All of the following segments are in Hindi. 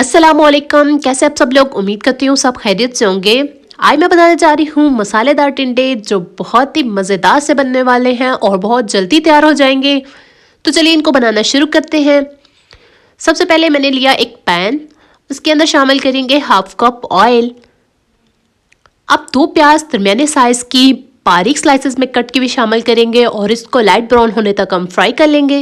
अस्सलाम वालेकुम, कैसे आप सब लोग। उम्मीद करती हूँ सब खैरियत से होंगे। आज मैं बताने जा रही हूँ मसालेदार टिंडे जो बहुत ही मज़ेदार से बनने वाले हैं और बहुत जल्दी तैयार हो जाएंगे। तो चलिए इनको बनाना शुरू करते हैं। सबसे पहले मैंने लिया एक पैन, उसके अंदर शामिल करेंगे हाफ कप ऑयल। अब 2 प्याज दरमियाने साइज़ की बारीक स्लाइसेस में कट के भी शामिल करेंगे और इसको लाइट ब्राउन होने तक हम फ्राई कर लेंगे।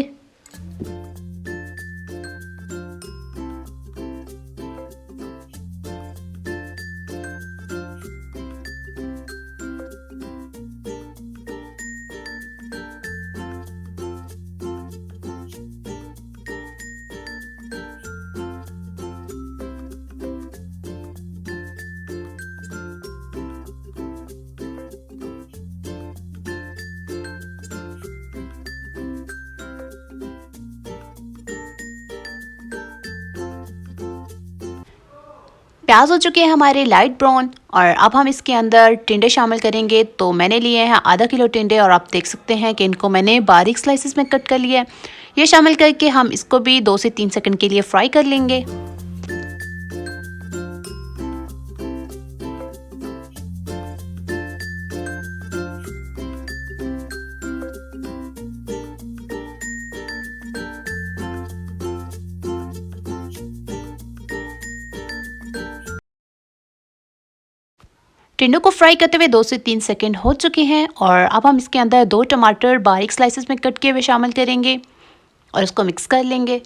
प्याज हो चुके हैं हमारे लाइट ब्राउन और अब हम इसके अंदर टिंडे शामिल करेंगे। तो मैंने लिए हैं आधा किलो टिंडे और आप देख सकते हैं कि इनको मैंने बारीक स्लाइसेस में कट कर लिया है। ये शामिल करके हम इसको भी 2 से 3 सेकंड के लिए फ्राई कर लेंगे। टिंडों को फ्राई करते हुए 2 से 3 सेकंड हो चुके हैं और अब हम इसके अंदर 2 टमाटर बारीक स्लाइसेस में कट किए हुए शामिल करेंगे और इसको मिक्स कर लेंगे।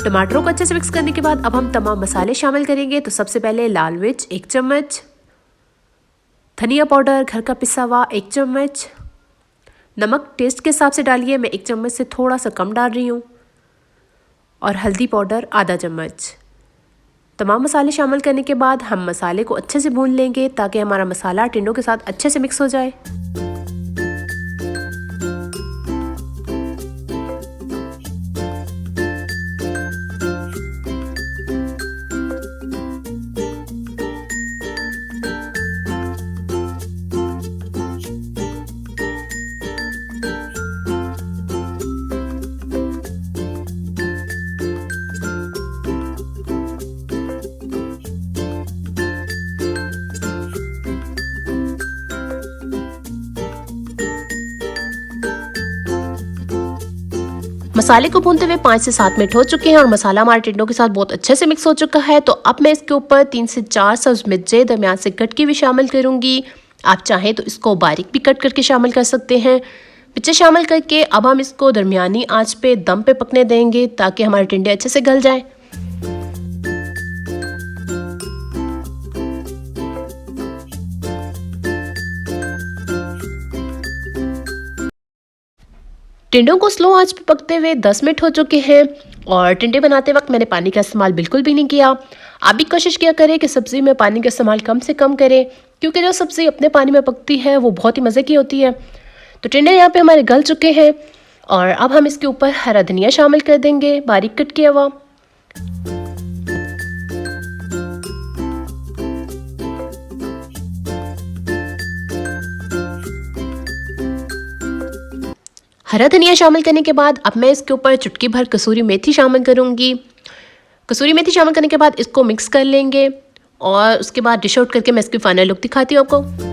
टमाटरों को अच्छे से मिक्स करने के बाद अब हम तमाम मसाले शामिल करेंगे। तो सबसे पहले लाल मिर्च 1 चम्मच, धनिया पाउडर घर का पिसा हुआ 1 चम्मच, नमक टेस्ट के हिसाब से डालिए, मैं 1 चम्मच से थोड़ा सा कम डाल रही हूँ, और हल्दी पाउडर आधा चम्मच। तमाम मसाले शामिल करने के बाद हम मसाले को अच्छे से भून लेंगे ताकि हमारा मसाला टिंडों के साथ अच्छे से मिक्स हो जाए। मसाले को भूनते हुए 5 से 7 मिनट हो चुके हैं और मसाला हमारे टिंडों के साथ बहुत अच्छे से मिक्स हो चुका है। तो अब मैं इसके ऊपर 3 से 4 सब्ज़ मिर्चें दरमियान से कट के भी शामिल करूंगी। आप चाहें तो इसको बारीक भी कट करके शामिल कर सकते हैं। मिर्चें शामिल करके अब हम इसको दरमियानी आंच पे दम पे पकने देंगे ताकि हमारे टिंडे अच्छे से गल जाएं। टिंडों को स्लो आंच पे पकते हुए 10 मिनट हो चुके हैं और टिंडे बनाते वक्त मैंने पानी का इस्तेमाल बिल्कुल भी नहीं किया। आप भी कोशिश किया करें कि सब्ज़ी में पानी का इस्तेमाल कम से कम करें, क्योंकि जो सब्ज़ी अपने पानी में पकती है वो बहुत ही मज़े की होती है। तो टिंडे यहाँ पे हमारे गल चुके हैं और अब हम इसके ऊपर हरा धनिया शामिल कर देंगे बारीक कट किया हुआ। हरा धनिया शामिल करने के बाद अब मैं इसके ऊपर चुटकी भर कसूरी मेथी शामिल करूंगी। कसूरी मेथी शामिल करने के बाद इसको मिक्स कर लेंगे और उसके बाद डिश आउट करके मैं इसकी फाइनल लुक दिखाती हूँ आपको।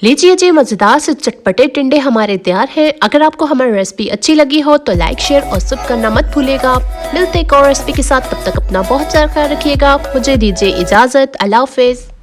लीजिए जी, मज़ेदार से चटपटे टिंडे हमारे तैयार हैं। अगर आपको हमारी रेसिपी अच्छी लगी हो तो लाइक शेयर और सब्सक्राइब करना मत भूलिएगा। मिलते एक और रेसिपी के साथ, तब तक अपना बहुत सारा ख्याल रखिएगा। मुझे दीजिए इजाज़त। अल्लाह हाफ़िज़।